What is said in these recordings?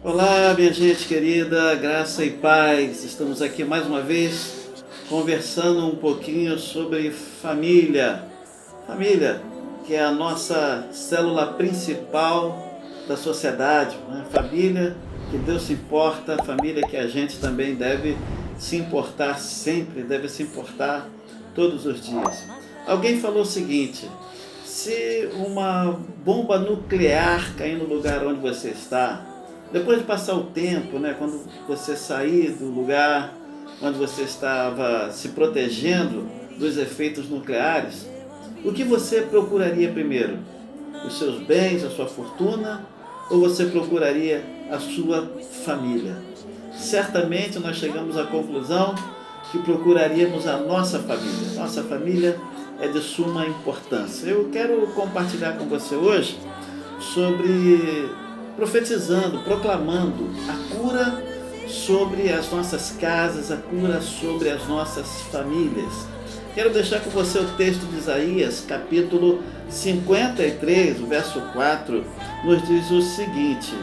Olá, minha gente querida, graça e paz. Estamos aqui mais uma vez conversando um pouquinho sobre família. Família, que é a nossa célula principal da sociedade, né? Família que Deus se importa, família que a gente também deve se importar sempre, deve se importar todos os dias. Alguém falou o seguinte: se uma bomba nuclear cair no lugar onde você está, depois de passar o tempo, né, quando você sair do lugar onde você estava se protegendo dos efeitos nucleares, o que você procuraria primeiro? Os seus bens, a sua fortuna, ou você procuraria a sua família? Certamente nós chegamos à conclusão que procuraríamos a nossa família. Nossa família é de suma importância. Eu quero compartilhar com você hoje sobre profetizando, proclamando a cura sobre as nossas casas, a cura sobre as nossas famílias. Quero deixar com você o texto de Isaías, capítulo 53, o verso 4, nos diz o seguinte: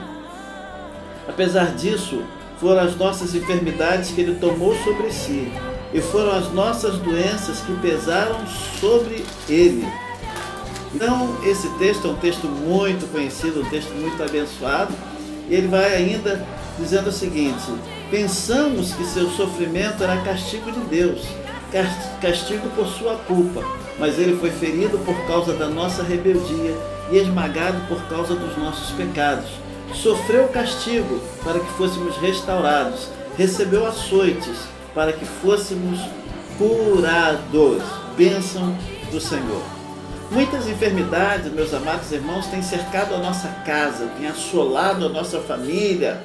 apesar disso, foram as nossas enfermidades que ele tomou sobre si, e foram as nossas doenças que pesaram sobre ele. Então, esse texto é um texto muito conhecido, um texto muito abençoado, e ele vai ainda dizendo o seguinte: pensamos que seu sofrimento era castigo de Deus, castigo por sua culpa, mas ele foi ferido por causa da nossa rebeldia e esmagado por causa dos nossos pecados. Sofreu castigo para que fôssemos restaurados, recebeu açoites para que fôssemos curados. Bênção do Senhor. Muitas enfermidades, meus amados irmãos, têm cercado a nossa casa, têm assolado a nossa família.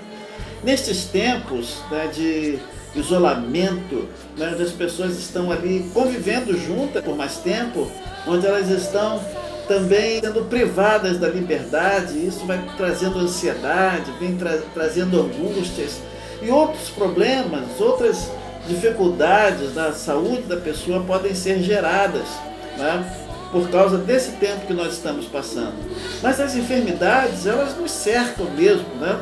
Nestes tempos, né, de isolamento, né, onde as pessoas estão ali convivendo juntas por mais tempo, onde elas estão também sendo privadas da liberdade, isso vai trazendo ansiedade, vem trazendo angústias e outros problemas, outras dificuldades da saúde da pessoa podem ser geradas, né, por causa desse tempo que nós estamos passando. Mas as enfermidades, elas nos cercam mesmo, né?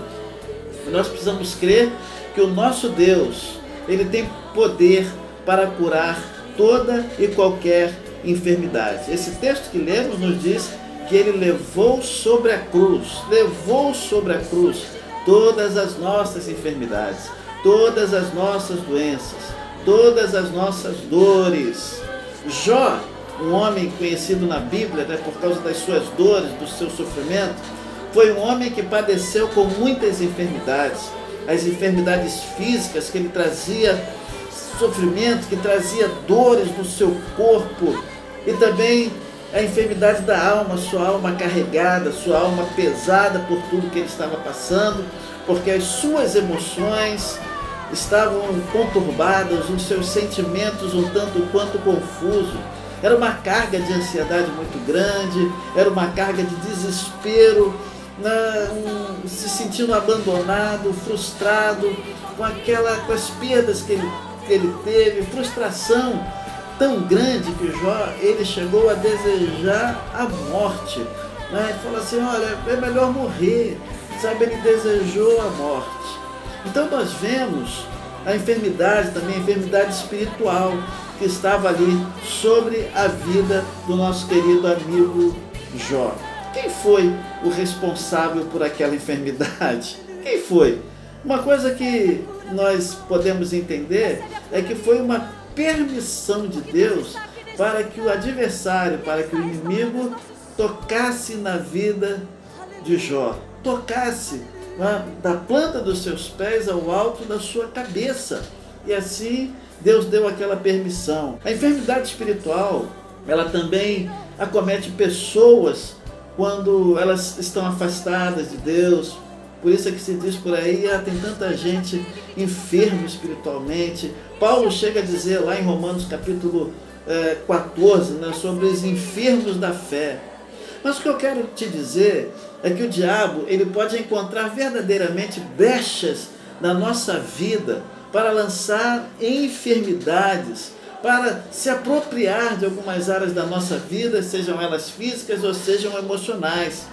Nós precisamos crer que o nosso Deus, ele tem poder para curar toda e qualquer enfermidade. Esse texto que lemos nos diz que ele levou sobre a cruz todas as nossas enfermidades, todas as nossas doenças, todas as nossas dores. Jó, um homem conhecido na Bíblia, né, por causa das suas dores, do seu sofrimento, foi um homem que padeceu com muitas enfermidades. As enfermidades físicas, que ele trazia sofrimento, que trazia dores no seu corpo, e também a enfermidade da alma, sua alma carregada, sua alma pesada por tudo que ele estava passando, porque as suas emoções estavam conturbadas, os seus sentimentos um tanto quanto confusos. Era uma carga de ansiedade muito grande, era uma carga de desespero, se sentindo abandonado, frustrado, com as perdas que ele teve, frustração tão grande que Jó, ele chegou a desejar a morte, né? Ele falou assim: olha, é melhor morrer, sabe? Ele desejou a morte. Então nós vemos a enfermidade também, a enfermidade espiritual que estava ali sobre a vida do nosso querido amigo Jó. Quem foi o responsável por aquela enfermidade? Quem foi? Uma coisa que nós podemos entender é que foi uma permissão de Deus para que o adversário, para que o inimigo tocasse na vida de Jó, tocasse da planta dos seus pés ao alto da sua cabeça. E assim Deus deu aquela permissão. A enfermidade espiritual, ela também acomete pessoas quando elas estão afastadas de Deus. Por isso é que se diz por aí: tem tanta gente enferma espiritualmente. Paulo chega a dizer lá em Romanos capítulo 14, né, sobre os enfermos da fé. Mas o que eu quero te dizer é que o diabo, ele pode encontrar verdadeiramente brechas na nossa vida para lançar enfermidades, para se apropriar de algumas áreas da nossa vida, sejam elas físicas ou sejam emocionais.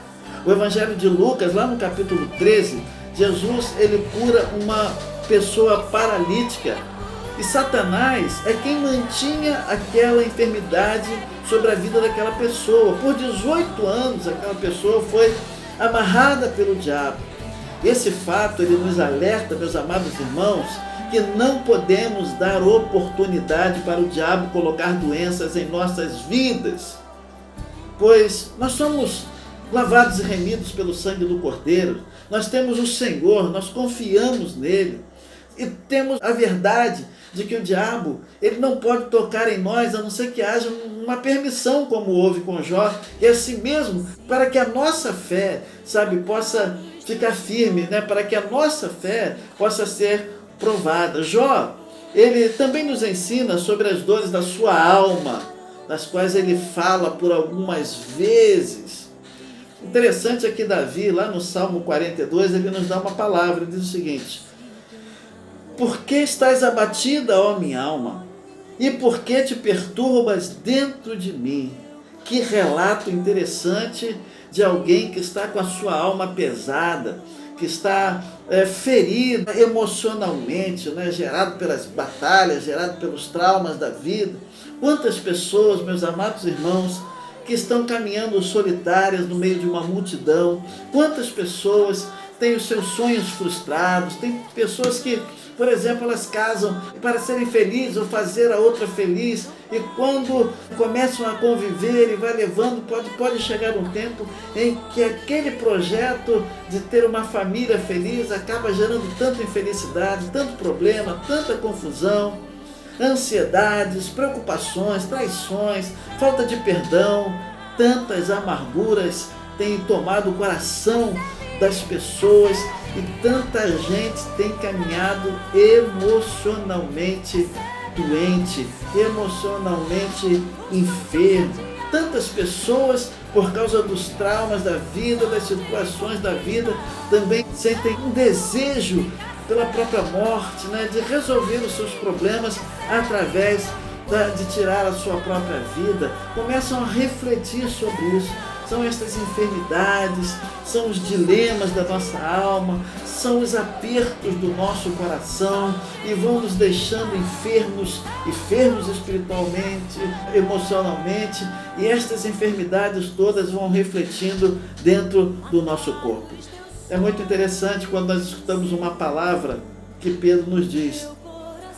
O Evangelho de Lucas, lá no capítulo 13, Jesus, ele cura uma pessoa paralítica. E Satanás é quem mantinha aquela enfermidade sobre a vida daquela pessoa. Por 18 anos, aquela pessoa foi amarrada pelo diabo. Esse fato, ele nos alerta, meus amados irmãos, que não podemos dar oportunidade para o diabo colocar doenças em nossas vidas, pois nós somos lavados e remidos pelo sangue do Cordeiro. Nós temos o Senhor, nós confiamos nele e temos a verdade de que o diabo, ele não pode tocar em nós a não ser que haja uma permissão, como houve com Jó, e assim mesmo, para que a nossa fé, possa ficar firme, para que a nossa fé possa ser provada. Jó, ele também nos ensina sobre as dores da sua alma, das quais ele fala por algumas vezes. Interessante é que Davi, lá no Salmo 42, ele nos dá uma palavra, ele diz o seguinte: por que estás abatida, ó minha alma? E por que te perturbas dentro de mim? Que relato interessante de alguém que está com a sua alma pesada, que está ferido emocionalmente, gerado pelas batalhas, gerado pelos traumas da vida. Quantas pessoas, meus amados irmãos, que estão caminhando solitárias no meio de uma multidão. Quantas pessoas têm os seus sonhos frustrados. Tem pessoas que, por exemplo, elas casam para serem felizes ou fazer a outra feliz, e quando começam a conviver e vai levando, pode chegar um tempo em que aquele projeto de ter uma família feliz acaba gerando tanta infelicidade, tanto problema, tanta confusão, ansiedades, preocupações, traições, falta de perdão. Tantas amarguras têm tomado o coração das pessoas e tanta gente tem caminhado emocionalmente doente, emocionalmente enfermo. Tantas pessoas, por causa dos traumas da vida, das situações da vida, também sentem um desejo pela própria morte, de resolver os seus problemas através de tirar a sua própria vida. Começam a refletir sobre isso. São estas enfermidades, são os dilemas da nossa alma, são os apertos do nosso coração, e vão nos deixando enfermos espiritualmente, emocionalmente, e estas enfermidades todas vão refletindo dentro do nosso corpo. É muito interessante quando nós escutamos uma palavra que Pedro nos diz,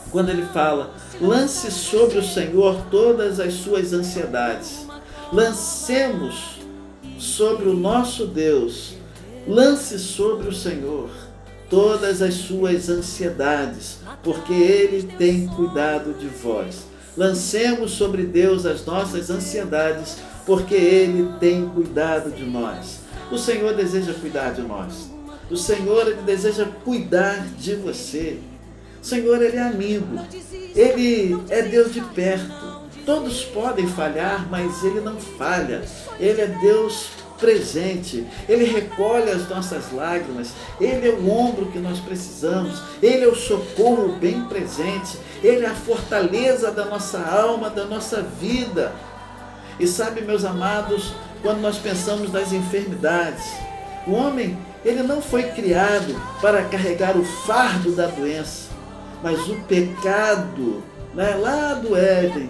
quando ele fala: lance sobre o Senhor todas as suas ansiedades. Lancemos sobre o nosso Deus, lance sobre o Senhor todas as suas ansiedades, porque Ele tem cuidado de vós. Lancemos sobre Deus as nossas ansiedades, porque Ele tem cuidado de nós. O Senhor deseja cuidar de nós. O Senhor, Ele deseja cuidar de você. O Senhor, Ele é amigo. Ele é Deus de perto. Todos podem falhar, mas Ele não falha. Ele é Deus presente. Ele recolhe as nossas lágrimas. Ele é o ombro que nós precisamos. Ele é o socorro bem presente. Ele é a fortaleza da nossa alma, da nossa vida. E sabe, meus amados, quando nós pensamos nas enfermidades, o homem, ele não foi criado para carregar o fardo da doença, mas o pecado, lá do Éden,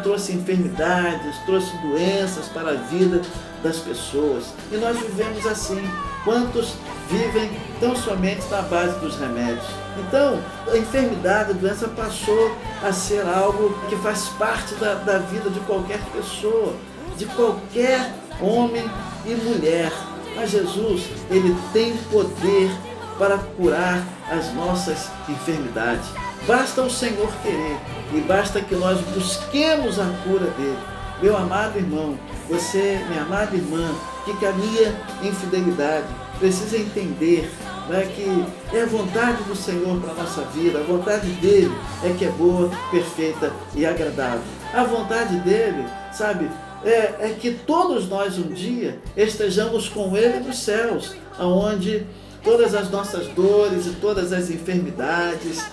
trouxe enfermidades, trouxe doenças para a vida das pessoas. E nós vivemos assim. Quantos vivem tão somente na base dos remédios? Então, a enfermidade, a doença passou a ser algo que faz parte da vida de qualquer pessoa, de qualquer homem e mulher. Mas Jesus, Ele tem poder para curar as nossas enfermidades. Basta o Senhor querer e basta que nós busquemos a cura dele. Meu amado irmão, você, minha amada irmã, que caminha em fidelidade, precisa entender que é a vontade do Senhor para a nossa vida. A vontade dele é que é boa, perfeita e agradável. A vontade dele, é que todos nós um dia estejamos com ele nos céus, onde todas as nossas dores e todas as enfermidades,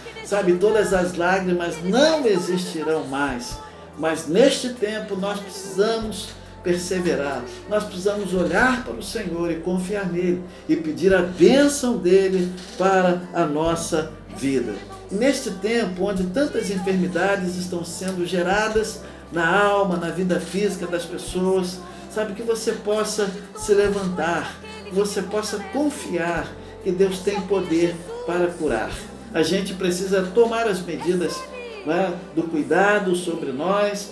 todas as lágrimas não existirão mais. Mas neste tempo nós precisamos perseverar. Nós precisamos olhar para o Senhor e confiar nele e pedir a bênção dele para a nossa vida. E neste tempo onde tantas enfermidades estão sendo geradas na alma, na vida física das pessoas, sabe, que você possa se levantar, que você possa confiar que Deus tem poder para curar. A gente precisa tomar as medidas, né, do cuidado sobre nós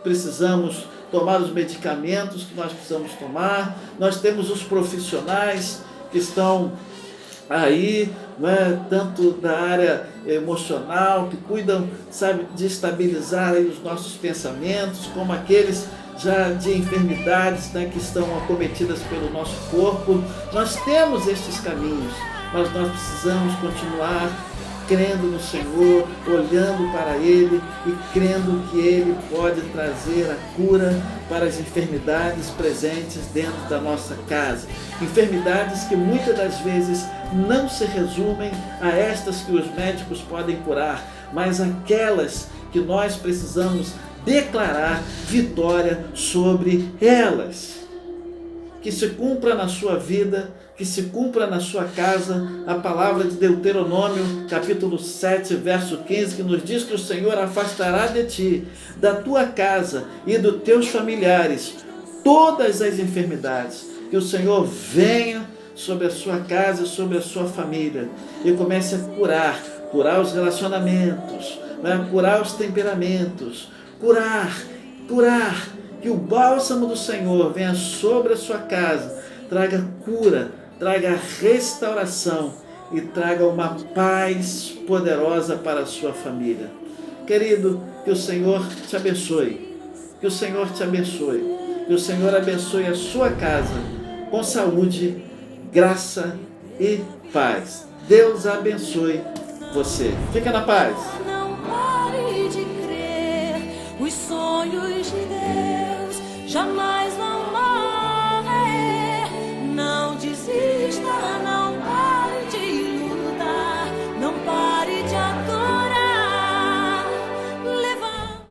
precisamos tomar os medicamentos que nós precisamos tomar, nós temos os profissionais que estão aí, né, tanto da área emocional, que cuidam, sabe, de estabilizar aí os nossos pensamentos, como aqueles já de enfermidades, né, que estão acometidas pelo nosso corpo. Nós temos estes caminhos, mas nós precisamos continuar crendo no Senhor, olhando para Ele e crendo que Ele pode trazer a cura para as enfermidades presentes dentro da nossa casa. Enfermidades que muitas das vezes não se resumem a estas que os médicos podem curar, mas aquelas que nós precisamos declarar vitória sobre elas. Que se cumpra na sua vida, que se cumpra na sua casa a palavra de Deuteronômio, capítulo 7, verso 15, que nos diz que o Senhor afastará de ti, da tua casa e dos teus familiares, todas as enfermidades. Que o Senhor venha sobre a sua casa, sobre a sua família e comece a curar os relacionamentos, né? Curar os temperamentos, curar, que o bálsamo do Senhor venha sobre a sua casa, traga cura, traga restauração e traga uma paz poderosa para a sua família. Querido, que o Senhor te abençoe, que o Senhor te abençoe, que o Senhor abençoe a sua casa com saúde, graça e paz. Deus abençoe você. Fica na paz. Não pare de crer, os sonhos de Deus jamais vão